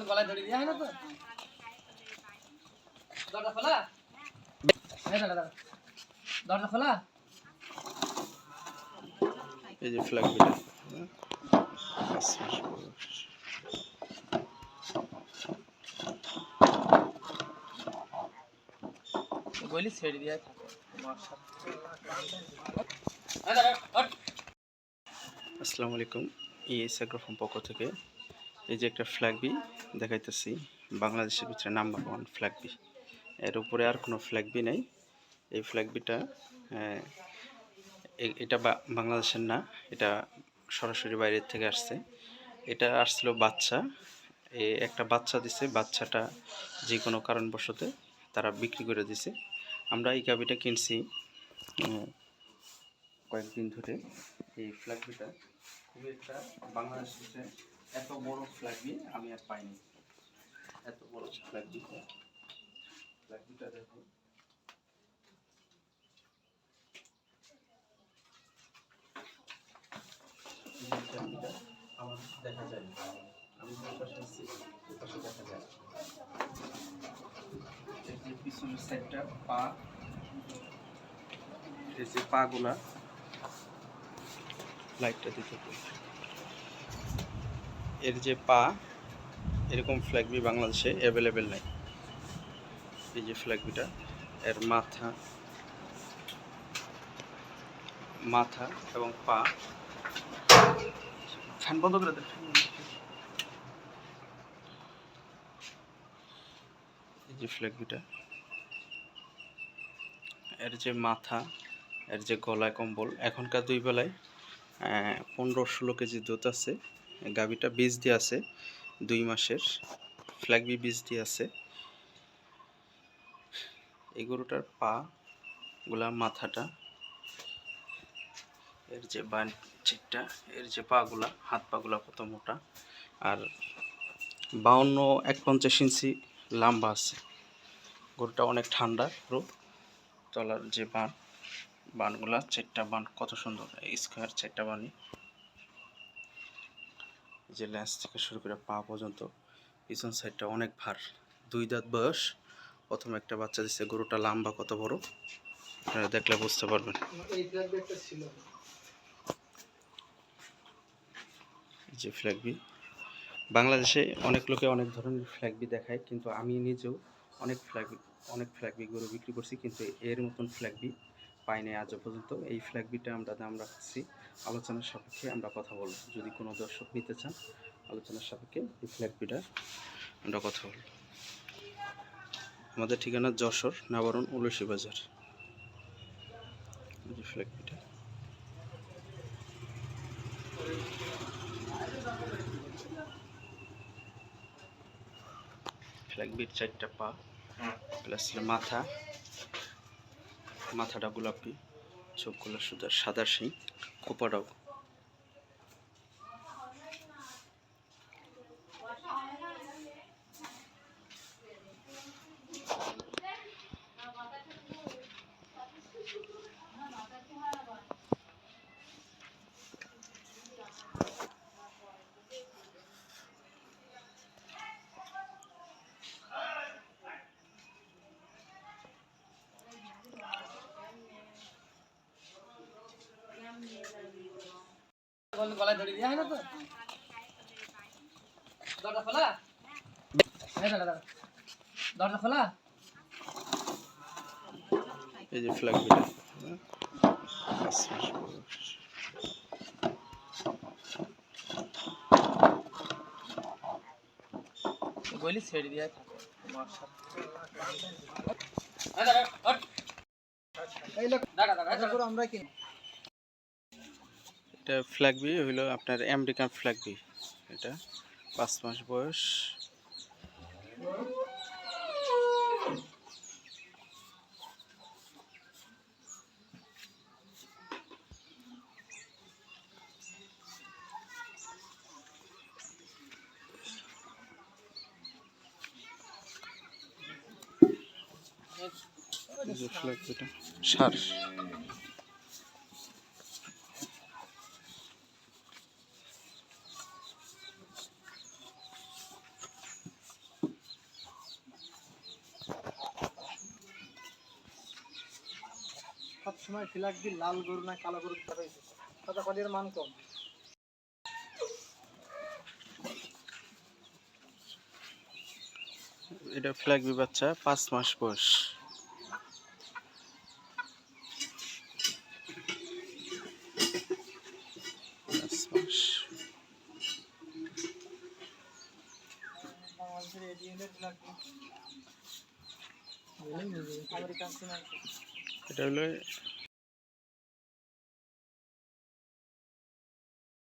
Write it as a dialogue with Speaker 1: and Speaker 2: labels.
Speaker 1: গলায় দড়ি দেওয়া হয় না তো? দরজা খোলা? দরজা খোলা?
Speaker 2: এই যে ফ্ল্যাগবিটা
Speaker 1: বলি ছেড়ে দিয়ে
Speaker 2: আসসালামু আলাইকুম। ইএস এগ্রো ফার্ম পক্ষ থেকে এই যে একটা ফ্ল্যাগবি দেখাইতেছি, বাংলাদেশের ভিতরে নাম্বার 1 ফ্ল্যাগবি। এর উপরে আর কোনো ফ্ল্যাগবি নেই। এই ফ্ল্যাগবিটা এটা বাংলাদেশের না, এটা সরাসরি বাইরের থেকে আসছে। এটা আসছিল বাচ্চা, একটা বাচ্চা দিছে। বাচ্চাটা যে কোনো কারণবশত তারা বিক্রি করে দিছে। আমরা এই গাভিটা কিনছি কয়েকদিন ধরে। এই ফ্ল্যাগবিটা খুবই একটা বাংলাদেশে এত বড় ফ্ল্যাগবি আমি আর পাইনি। এত বড় ফ্ল্যাগবিটা দেখো, আমার দেখা যায় না। আমি যে পাশে আছি ওই পাশে দেখা যায়। এই যে পিছনের সাইডটা পা, এই যে পাগুলা লাইটটা দিতে হবে। এর যে পা, এরকম ফ্ল্যাগবি বাংলাদেশে অ্যাভেলেবেল নাই। এই যে ফ্ল্যাগবিটা, এর মাথা এবং পা, ফ্যান বন্ধ করে দেন। এই যে ফ্ল্যাগবিটা, এর যে মাথা, এর যে গলায় কম্বল, এখনকার 2 বেলায় 15-16 কেজি দুধ আছে। গাভিটা বীজ দিয়ে আছে 2 মাসের, ফ্ল্যাগবি বীজ দিয়ে আছে। এই গরুটার পা গুলা, মাথাটা, এর যে চিকটা, এর যে পাগুলা, হাত পাগুলা কত মোটা, আর 52-51 ইঞ্চি লম্বা আছে। গরুটা অনেক ঠান্ডা। পুরো তলার যে বানগুলা, 4টা বান কত সুন্দর, স্কোয়ার 4টা বানি। যে ল্যান্স থেকে শুরু করে পা পর্যন্ত, পিছন সাইডটা অনেক ভার। 2 দাঁত বয়স, প্রথম একটা বাচ্চা দিচ্ছে। গরুটা লম্বা কত বড় আপনারা দেখলে বুঝতে পারবেন। যে ফ্ল্যাগবি বাংলাদেশে অনেক লোকে অনেক ধরনের ফ্ল্যাগবি দেখায়, কিন্তু আমি নিজেও অনেক ফ্ল্যাগবি গরু বিক্রি করছি, কিন্তু এর মতন ফ্ল্যাগবি পাই নাই আজও পর্যন্ত। এই ফ্ল্যাগবিটা আমরা দাম রাখছি, আলোচনার সাপেক্ষে আমরা কথা বলব। যদি কোনো দর্শক নিতে চান, আলোচনার সাপেক্ষে এই ফ্ল্যাগবিটা আমরা কথা বলব। আমাদের ঠিকানা যশোর নাবারণ উলসি বাজার। এই ফ্ল্যাগবিটা, ফ্ল্যাগবির 4টা পা প্লাস মাথাটা গোলাপি, চোখগুলো সাদা শিং, খোপাটাও।
Speaker 1: গলায় দড়ি দেওয়া হয় না তো? দরজা খোলা? দরজা খোলা?
Speaker 2: এই যে ফ্ল্যাগবিটা
Speaker 1: বলি ছেড়ে দিয়ে আমরা কি
Speaker 2: এটা ফ্ল্যাগবি হইলো আপনার আমেরিকান ফ্ল্যাগবি। এটা 5 মাস বয়স। এই যে ফ্ল্যাগবিটা সার।
Speaker 3: সবসময় ফ্ল্যাগবি লাল গরু না কালো গরু পাঠাইছে কথা কলির মান কম।
Speaker 2: এটা ফ্ল্যাগবি বাচ্চা 5 মাস বয়স। 5 মাস।
Speaker 3: বাংলাদেশের এডিএনের ফ্ল্যাগবি আমেরিকান সিনার।
Speaker 2: এটা হলো